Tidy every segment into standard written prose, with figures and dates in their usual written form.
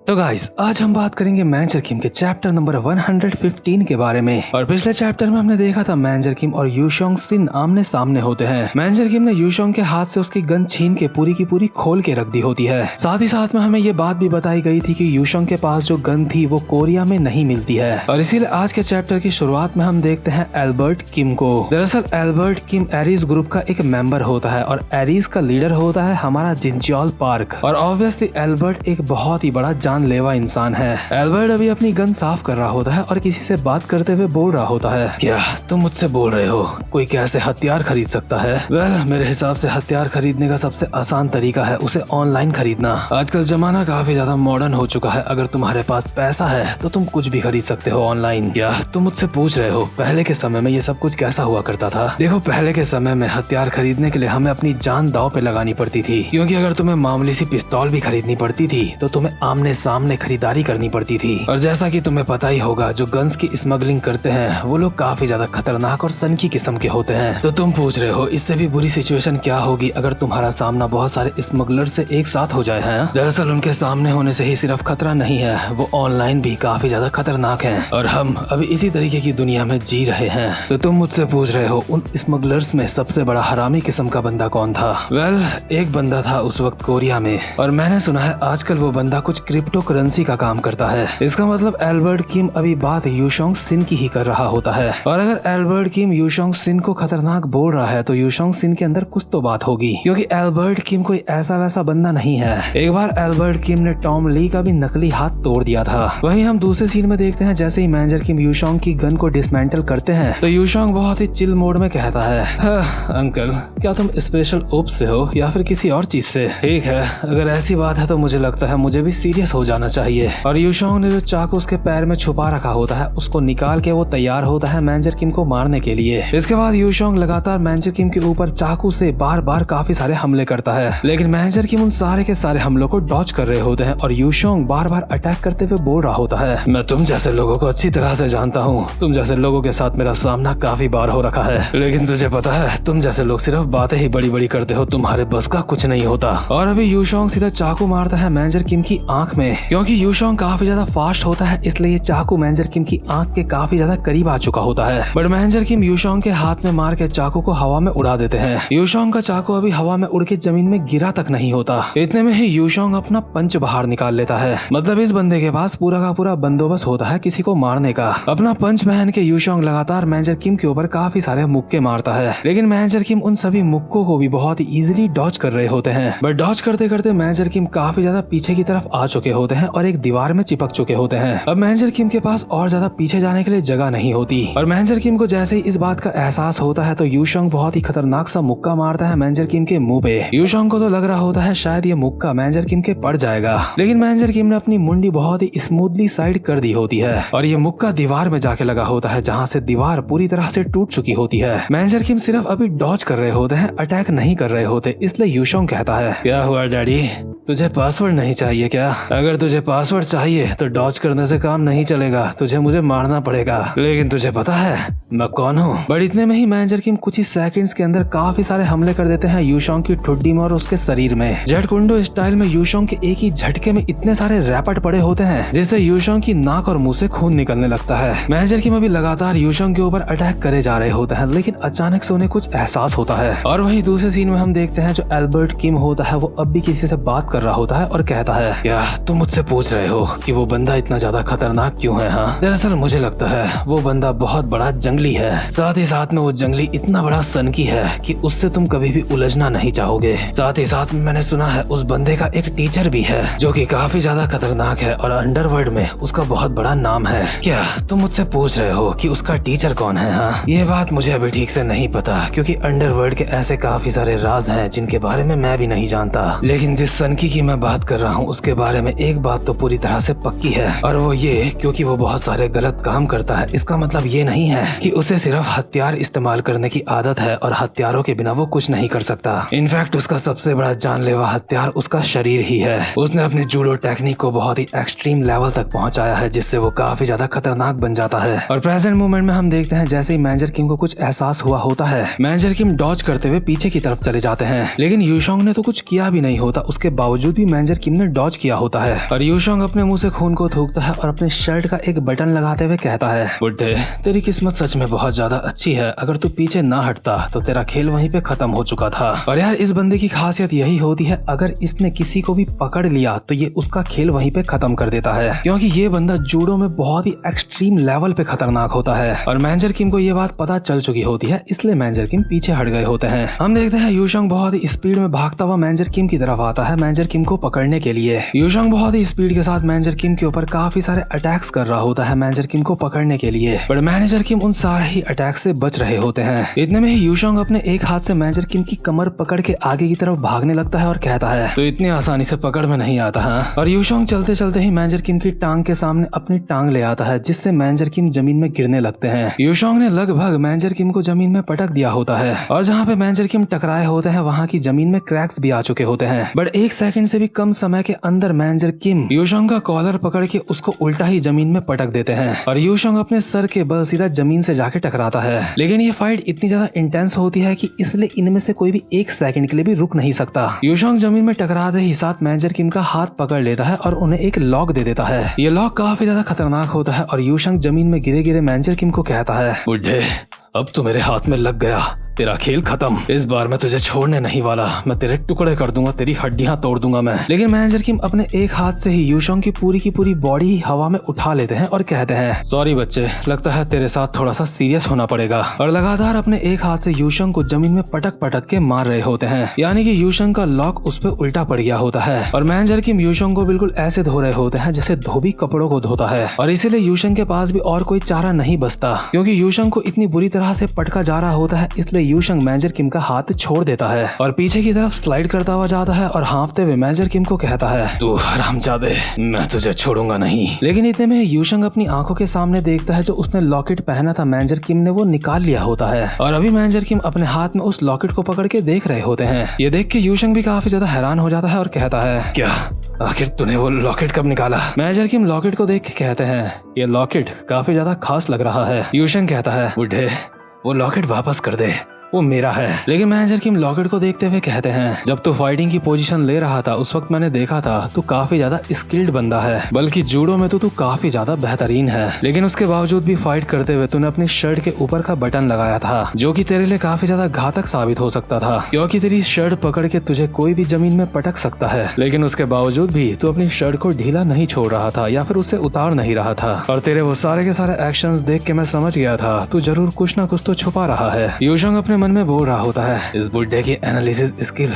तो गाइस आज हम बात करेंगे मैनेजर किम के चैप्टर नंबर 115 के बारे में। और पिछले चैप्टर में हमने देखा था मैनेजर किम और यूशोंग सिन आमने सामने होते हैं। मैनेजर किम ने यूशोंग के हाथ से उसकी गन छीन के पूरी की पूरी खोल के रख दी होती है। साथ ही साथ में हमें ये बात भी बताई गई थी कि यूशोंग के पास जो गन थी वो कोरिया में नहीं मिलती है। और इसीलिए आज के चैप्टर की शुरुआत में हम देखते हैं एल्बर्ट किम को। दरअसल एल्बर्ट किम एरीज ग्रुप का एक मेंबर होता है और एरीज का लीडर होता है हमारा जिनचोल पार्क। और ऑब्वियसली एल्बर्ट एक बहुत ही बड़ा जानलेवा इंसान है। एल्बर्ट अभी अपनी गन साफ कर रहा होता है और किसी से बात करते हुए बोल रहा होता है, क्या तुम मुझसे बोल रहे हो कोई कैसे हथियार खरीद सकता है? वेल, मेरे हिसाब से हथियार खरीदने का सबसे आसान तरीका है उसे ऑनलाइन खरीदना। आजकल जमाना काफी ज्यादा मॉडर्न हो चुका है। अगर तुम्हारे पास पैसा है तो तुम कुछ भी खरीद सकते हो ऑनलाइन। क्या तुम मुझसे पूछ रहे हो पहले के समय में ये सब कुछ कैसा हुआ करता था? देखो, पहले के समय में हथियार खरीदने के लिए हमें अपनी जान दांव पे लगानी पड़ती थी, क्योंकि अगर तुम्हें मामूली सी पिस्तौल भी खरीदनी पड़ती थी तो तुम्हें आमने सामने खरीदारी करनी पड़ती थी। और जैसा कि तुम्हें पता ही होगा, जो गन्स की स्मगलिंग करते हैं वो लोग काफी ज्यादा खतरनाक और सनकी किस्म के होते हैं। तो तुम पूछ रहे हो इससे भी बुरी सिचुएशन क्या होगी अगर तुम्हारा सामना बहुत सारे स्मगलर से एक साथ हो जाए हैं? दरअसल उनके सामने होने से ही सिर्फ खतरा नहीं है, वो ऑनलाइन भी काफी ज्यादा खतरनाक हैं। और हम अभी इसी तरीके की दुनिया में जी रहे हैं। तो तुम मुझसे पूछ रहे हो उन स्मगलर्स में सबसे बड़ा हरामी किस्म का बंदा कौन था? वेल, एक बंदा था उस वक्त कोरिया में, और मैंने सुना है आजकल वो बंदा कुछ क्रिप्टो करेंसी का काम करता है। इसका मतलब एल्बर्ट किम अभी बात यूशोंग सिन की ही कर रहा होता है। और अगर एल्बर्ट किम यूशोंग सिन को खतरनाक बोल रहा है तो यूशोंग सिन के अंदर कुछ तो बात होगी, क्योंकि एल्बर्ट किम कोई ऐसा वैसा बंदा नहीं है। एक बार एल्बर्ट किम ने टॉम ली का भी नकली हाथ तोड़ दिया था। वहीं हम दूसरे सीन में देखते हैं जैसे ही मैनेजर किम यूशोंग की गन को डिसमेंटल करते हैं तो यूशोंग बहुत ही चिल मोड में कहता है, अंकल क्या तुम स्पेशल ओप्स से हो या फिर किसी और चीज से? ठीक है, अगर ऐसी बात है तो मुझे लगता है मुझे भी सीरियस हो जाना चाहिए। और यूशोंग ने जो चाकू उसके पैर में छुपा रखा होता है उसको निकाल के वो तैयार होता है मैनेजर किम को मारने के लिए। इसके बाद यूशोंग लगातार मैनेजर किम के ऊपर चाकू से बार बार काफी सारे हमले करता है, लेकिन मैनेजर किम उन सारे के सारे हमलों को डॉज कर रहे होते हैं। और यूशोंग बार बार अटैक करते हुए बोल रहा होता है, मैं तुम जैसे लोगों को अच्छी तरह से जानता हूँ, तुम जैसे लोगों के साथ मेरा सामना काफी बार हो रखा है, लेकिन तुझे पता है तुम जैसे लोग सिर्फ बातें ही बड़ी बड़ी करते हो, तुम्हारे बस का कुछ नहीं होता। और अभी यूशोंग सीधा चाकू मारता है मैनेजर किम की आंख में। क्योंकि यूशोंग काफी ज्यादा फास्ट होता है इसलिए ये चाकू मैनेजर किम की आंख के काफी ज्यादा करीब आ चुका होता है। बट मैनेजर किम यूशोंग के हाथ में मार के चाकू को हवा में उड़ा देते हैं। यूशोंग का चाकू अभी हवा में उड़ के जमीन में गिरा तक नहीं होता। इतने में ही यूशोंग अपना पंच बाहर निकाल लेता है। मतलब इस बंदे के पास पूरा का पूरा बंदोबस्त होता है किसी को मारने का। अपना पंच पहन के यूशोंग लगातार मैनेजर किम के ऊपर काफी सारे मुक्के मारता है, लेकिन मैनेजर किम उन सभी मुक्कों को भी बहुत ही इजीली डॉज कर रहे होते हैं। बट डॉज करते करते मैनेजर किम काफी ज्यादा पीछे की तरफ आ चुके होते हैं और एक दीवार में चिपक चुके होते हैं। अब मैनेजर किम के पास और ज्यादा पीछे जाने के लिए जगह नहीं होती। और मैनेजर किम को जैसे ही इस बात का एहसास होता है तो यूशोंग बहुत ही खतरनाक सा मुक्का मारता है मैनेजर किम के मुंह पे। यूशोंग को तो लग रहा होता है शायद ये मुक्का मैनेजर किम के पड़ जाएगा, लेकिन मैनेजर किम ने अपनी मुंडी बहुत ही स्मूथली साइड कर दी होती है और ये मुक्का दीवार में जाके लगा होता है, जहाँ से दीवार पूरी तरह से टूट चुकी होती है। मैनेजर किम सिर्फ अभी डॉज कर रहे होते हैं, अटैक नहीं कर रहे होते। इसलिए यूशोंग कहता है, क्या हुआ डैडी, तुझे पासवर्ड नहीं चाहिए क्या? अगर तुझे पासवर्ड चाहिए तो डॉज करने से काम नहीं चलेगा, तुझे मुझे मारना पड़ेगा। लेकिन तुझे पता है मैं कौन हूँ? बट इतने में ही मैनेजर किम कुछ ही सेकंड्स के अंदर काफी सारे हमले कर देते हैं यूशोंग की ठुड्डी में और उसके शरीर में। जेट कुंडो स्टाइल में यूशोंग के एक ही झटके में इतने सारे रैपट पड़े होते हैं जिससे यूशोंग की नाक और मुंह से खून निकलने लगता है। मैनेजर किम अभी लगातार यूशोंग के ऊपर अटैक करे जा रहे होते हैं, लेकिन अचानक से उन्हें कुछ एहसास होता है। और वहीं दूसरे सीन में हम देखते हैं जो एल्बर्ट किम होता है वो अब भी किसी से बात कर रहा होता है और कहता है, क्या तुम मुझसे पूछ रहे हो कि वो बंदा इतना ज्यादा खतरनाक क्यों है? हाँ, दरअसल मुझे लगता है वो बंदा बहुत बड़ा जंगली है, साथ ही साथ में वो जंगली इतना बड़ा सनकी है कि उससे तुम कभी भी उलझना नहीं चाहोगे। साथ ही साथ में मैंने सुना है उस बंदे का एक टीचर भी है जो कि काफी ज्यादा खतरनाक है और अंडरवर्ल्ड में उसका बहुत बड़ा नाम है। क्या तुम मुझसे पूछ रहे हो कि उसका टीचर कौन है? हाँ, ये बात मुझे अभी ठीक से नहीं पता, क्योंकि अंडरवर्ल्ड के ऐसे काफी सारे राज हैं जिनके बारे में मैं भी नहीं जानता। लेकिन जिस सनकी की मैं बात कर रहा हूँ उसके बारे में एक बात तो पूरी तरह से पक्की है, और वो ये क्योंकि वो बहुत सारे गलत काम करता है, इसका मतलब ये नहीं है कि उसे सिर्फ हथियार इस्तेमाल करने की आदत है और हथियारों के बिना वो कुछ नहीं कर सकता। इनफैक्ट उसका सबसे बड़ा जानलेवा हथियार उसका शरीर ही है। उसने अपनी जूडो टेक्निक को बहुत ही एक्सट्रीम लेवल तक पहुंचाया है, जिससे वो काफी ज्यादा खतरनाक बन जाता है। और प्रेजेंट मोमेंट में हम देखते हैं जैसे ही मैनेजर किम को कुछ एहसास हुआ होता है, मैनेजर किम डॉज करते हुए पीछे की तरफ चले जाते हैं, लेकिन यूशोंग ने तो कुछ किया भी नहीं होता, उसके बावजूद भी मैनेजर किम ने डॉज किया होता है। और यूशोंग अपने मुंह से खून को थूकता है और अपने शर्ट का एक बटन लगाते हुए कहता है, बुड्ढे तेरी किस्मत सच में बहुत ज्यादा अच्छी है, अगर तू पीछे ना हटता तो तेरा खेल वहीं पे खत्म हो चुका था। और यार इस बंदे की खासियत यही होती है, अगर इसने किसी को भी पकड़ लिया तो ये उसका खेल वहीं पे खत्म कर देता है, क्योंकि ये बंदा जूडो में बहुत ही एक्सट्रीम लेवल पे खतरनाक होता है। और मैनेजर किम को ये बात पता चल चुकी होती है, इसलिए मैनेजर किम पीछे हट गए होते हैं। हम देखते हैं यूशोंग बहुत ही स्पीड में भागता हुआ मैनेजर किम की तरफ आता है मैनेजर किम को पकड़ने के लिए। यूशोंग बहुत ही स्पीड के साथ मैनेजर किम के ऊपर काफी सारे अटैक्स कर रहा होता है मैनेजर किम को पकड़ने के लिए, पर मैनेजर किम उन सारे ही अटैक से बच रहे होते हैं। इतने में ही यूशोंग अपने एक हाथ से मैनेजर किम की कमर पकड़ के आगे की तरफ भागने लगता है और कहता है, तो इतनी आसानी से पकड़ में नहीं आता है। और यूशोंग चलते चलते ही मैनेजर किम की टांग के सामने अपनी टांग ले आता है, जिससे मैनेजर किम जमीन में गिरने लगते हैं। यूशोंग ने लगभग मैनेजर किम को जमीन में पटक दिया होता है और जहाँ पे मैनेजर किम टकराए होते हैं वहाँ की जमीन में क्रैक्स भी आ चुके होते हैं। बट एक सेकंड से भी कम समय के अंदर मैनेजर किम यूशोंग का कॉलर पकड़ के उसको उल्टा ही जमीन में पटक देते हैं और यूशोंग अपने सर के बल सीधा जमीन से जाके टकराता है। लेकिन ये फाइट इतनी ज्यादा इंटेंस होती है कि इसलिए इनमें से कोई भी एक सेकंड के लिए भी रुक नहीं सकता। यूशोंग जमीन में टकराते ही साथ मैनेजर किम का हाथ पकड़ लेता है और उन्हें एक लॉक दे देता है। ये लॉक काफी ज्यादा खतरनाक होता है और यूशोंग जमीन में गिरे गिरे मैनेजर किम को कहता है, बुड्ढे अब तो मेरे हाथ में लग गया, तेरा खेल खत्म, इस बार मैं तुझे छोड़ने नहीं वाला, मैं तेरे टुकड़े कर दूंगा, तेरी हड्डियां तोड़ दूंगा मैं। लेकिन मैनेजर किम अपने एक हाथ से ही यूशोंग की पूरी बॉडी हवा में उठा लेते हैं और कहते हैं, सॉरी बच्चे, लगता है तेरे साथ थोड़ा सा सीरियस होना पड़ेगा। और लगातार अपने एक हाथ से यूशोंग को जमीन में पटक के मार रहे होते हैं, यानी कि यूशोंग का लॉक उस पर उल्टा पड़ गया होता है। और मैनेजर किम यूशोंग को बिल्कुल ऐसे धो रहे होते हैं जैसे धोबी कपड़ों को धोता है। और इसीलिए यूशोंग के पास भी और कोई चारा नहीं बचता, क्योंकि यूशोंग को इतनी बुरी तरह से पटका जा रहा होता है। इसलिए यूशोंग मैनेजर किम का हाथ छोड़ देता है और पीछे की तरफ स्लाइड करता हुआ जाता है और हाँफते हुए मैनेजर किम को कहता है, तू हरामजादे, मैं तुझे छोड़ूंगा नहीं। लेकिन इतने में यूशोंग अपनी आंखों के सामने देखता है जो उसने लॉकेट पहना था मैनेजर किम ने वो निकाल लिया होता है। और अभी मैनेजर किम अपने हाथ में उस लॉकेट को पकड़ के देख रहे होते हैं। ये देख के यूशोंग भी काफी ज्यादा हैरान हो जाता है और कहता है, क्या आखिर तूने वो लॉकेट कब निकाला? मैनेजर किम लॉकेट को देख के कहते हैं, ये लॉकेट काफी ज्यादा खास लग रहा है। यूशोंग कहता है, बुड्ढे वो लॉकेट वापस कर दे, वो मेरा है। लेकिन मैनेजर किम लॉकेट को देखते हुए कहते हैं, जब तू फाइटिंग की पोजीशन ले रहा था उस वक्त मैंने देखा था तू काफी ज्यादा स्किल्ड बंदा है, बल्कि जूडो में तो तू काफी ज्यादा बेहतरीन है। लेकिन उसके बावजूद भी फाइट करते हुए तूने अपनी शर्ट के ऊपर का बटन लगाया था, जो कि तेरे लिए काफी ज्यादा घातक साबित हो सकता था, क्योंकि तेरी शर्ट पकड़ के तुझे कोई भी जमीन में पटक सकता है। लेकिन उसके बावजूद भी तू अपनी शर्ट को ढीला नहीं छोड़ रहा था या फिर उसे उतार नहीं रहा था। और तेरे वो सारे के सारे एक्शंस देख के मैं समझ गया था तू जरूर कुछ ना कुछ तो छुपा रहा है। यूशोंग अपने मन में बोल रहा होता है, इस बुड्ढे की एनालिसिस स्किल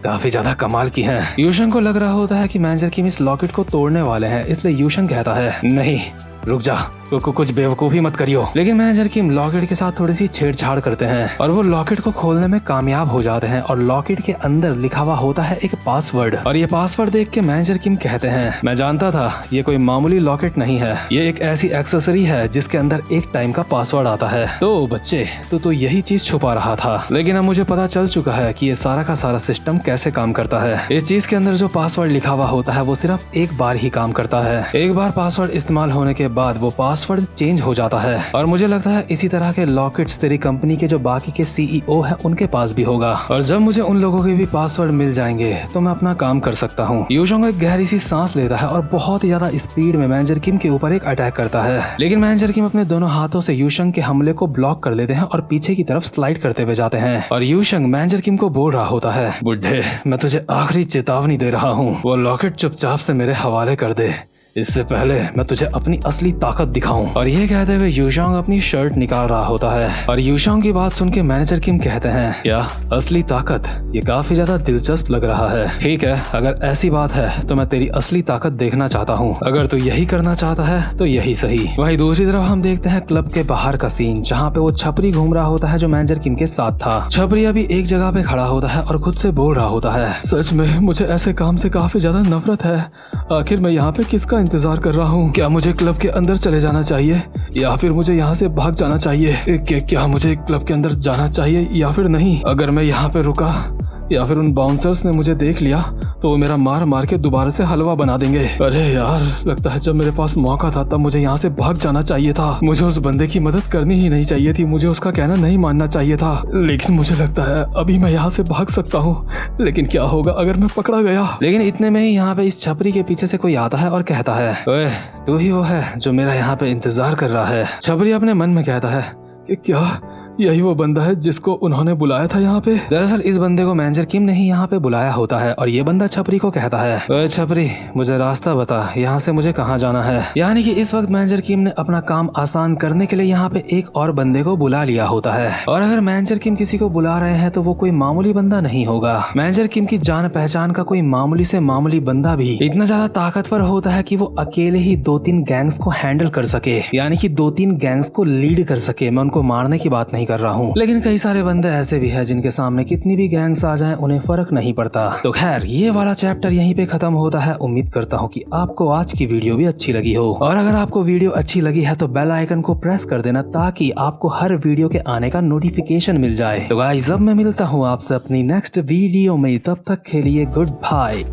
काफी ज्यादा कमाल की है। यूशोंग को लग रहा होता है कि मैनेजर किम इस लॉकेट को तोड़ने वाले हैं, इसलिए यूशोंग कहता है, नहीं रुक जा, कुछ बेवकूफी मत करियो। लेकिन मैनेजर किम लॉकेट के साथ थोड़ी सी छेड़छाड़ करते हैं और वो लॉकेट को खोलने में कामयाब हो जाते हैं और लॉकेट के अंदर लिखा हुआ होता है एक पासवर्ड। और ये पासवर्ड देख के मैनेजर किम कहते हैं, मैं जानता था ये कोई मामूली लॉकेट नहीं है, ये एक ऐसी एक्सेसरी है जिसके अंदर एक टाइम का पासवर्ड आता है। तो बच्चे तो यही चीज छुपा रहा था, लेकिन अब मुझे पता चल चुका है कि ये सारा का सारा सिस्टम कैसे काम करता है। इस चीज के अंदर जो पासवर्ड लिखा हुआ होता है वो सिर्फ एक बार ही काम करता है। एक बार पासवर्ड इस्तेमाल होने के बाद वो पासवर्ड चेंज हो जाता है। और मुझे लगता है इसी तरह के लॉकेट्स तेरी कंपनी के जो बाकी के सीईओ हैं उनके पास भी होगा, और जब मुझे उन लोगों के भी पासवर्ड मिल जाएंगे तो मैं अपना काम कर सकता हूँ। यूशोंग एक गहरी सी सांस लेता है और बहुत ही ज्यादा स्पीड में मैनेजर किम के ऊपर एक अटैक करता है। लेकिन मैनेजर किम अपने दोनों हाथों से यूशोंग के हमले को ब्लॉक कर लेते हैं और पीछे की तरफ स्लाइड करते हुए जाते हैं। और यूशोंग मैनेजर किम को बोल रहा होता है, बुड्ढे मैं तुझे आखिरी चेतावनी दे रहा हूँ, वो लॉकेट चुपचाप से मेरे हवाले कर दे, इससे पहले मैं तुझे अपनी असली ताकत दिखाऊं। और ये कहते हुए यूशोंग अपनी शर्ट निकाल रहा होता है। और यूशोंग की बात सुन के मैनेजर किम कहते हैं, क्या असली ताकत? ये काफी ज्यादा दिलचस्प लग रहा है। ठीक है, अगर ऐसी बात है तो मैं तेरी असली ताकत देखना चाहता हूँ। अगर तू यही करना चाहता है तो यही सही। वहीं दूसरी तरफ हम देखते हैं क्लब के बाहर का सीन, जहाँ पे वो छपरी घूम रहा होता है जो मैनेजर किम के साथ था। छपरी अभी एक जगह पे खड़ा होता है और खुद से बोल रहा होता है, सच में मुझे ऐसे काम से काफी ज्यादा नफरत है। आखिर मैं यहाँ पे किसका इंतजार कर रहा हूँ? क्या मुझे क्लब के अंदर चले जाना चाहिए या फिर मुझे यहाँ से भाग जाना चाहिए? क्या मुझे क्लब के अंदर जाना चाहिए या फिर नहीं? अगर मैं यहाँ पे रुका या फिर उन बाउंसर्स ने मुझे देख लिया तो वो मेरा मार मार के दोबारा से हलवा बना देंगे। अरे यार, लगता है जब मेरे पास मौका था तब मुझे यहाँ से भाग जाना चाहिए था। मुझे उस बंदे की मदद करनी ही नहीं चाहिए थी, मुझे उसका कहना नहीं मानना चाहिए था। लेकिन मुझे लगता है अभी मैं यहाँ से भाग सकता हूँ, लेकिन क्या होगा अगर मैं पकड़ा गया। लेकिन इतने में ही यहाँ पे इस छपरी के पीछे से कोई आता है और कहता है, ओए तू ही वो है जो मेरा यहाँ पे इंतजार कर रहा है। छपरी अपने मन में कहता है कि क्या यही वो बंदा है जिसको उन्होंने बुलाया था यहाँ पे। दरअसल इस बंदे को मैनेजर किम ने ही यहाँ पे बुलाया होता है और ये बंदा छपरी को कहता है, ओए छपरी, मुझे रास्ता बता, यहाँ से मुझे कहाँ जाना है। यानी कि इस वक्त मैनेजर किम ने अपना काम आसान करने के लिए यहाँ पे एक और बंदे को बुला लिया होता है। और अगर मैनेजर किम किसी को बुला रहे हैं तो वो कोई मामूली बंदा नहीं होगा। मैनेजर किम की जान पहचान का कोई मामूली से मामूली बंदा भी इतना ज्यादा ताकतवर होता है कि वो अकेले ही 2-3 गैंग्स को हैंडल कर सके, यानी कि 2-3 गैंग्स को लीड कर सके। मैं उनको मारने की बात नहीं कर रहा हूँ, लेकिन कई सारे बंदे ऐसे भी हैं जिनके सामने कितनी भी गैंग्स आ जाएं उन्हें फर्क नहीं पड़ता। तो खैर, ये वाला चैप्टर यहीं पे खत्म होता है। उम्मीद करता हूँ कि आपको आज की वीडियो भी अच्छी लगी हो, और अगर आपको वीडियो अच्छी लगी है तो बेल आइकन को प्रेस कर देना ताकि आपको हर वीडियो के आने का नोटिफिकेशन मिल जाए। तो गाइस, अब मैं मिलता हूँ आपसे अपनी नेक्स्ट वीडियो में, तब तक के लिए गुड बाय।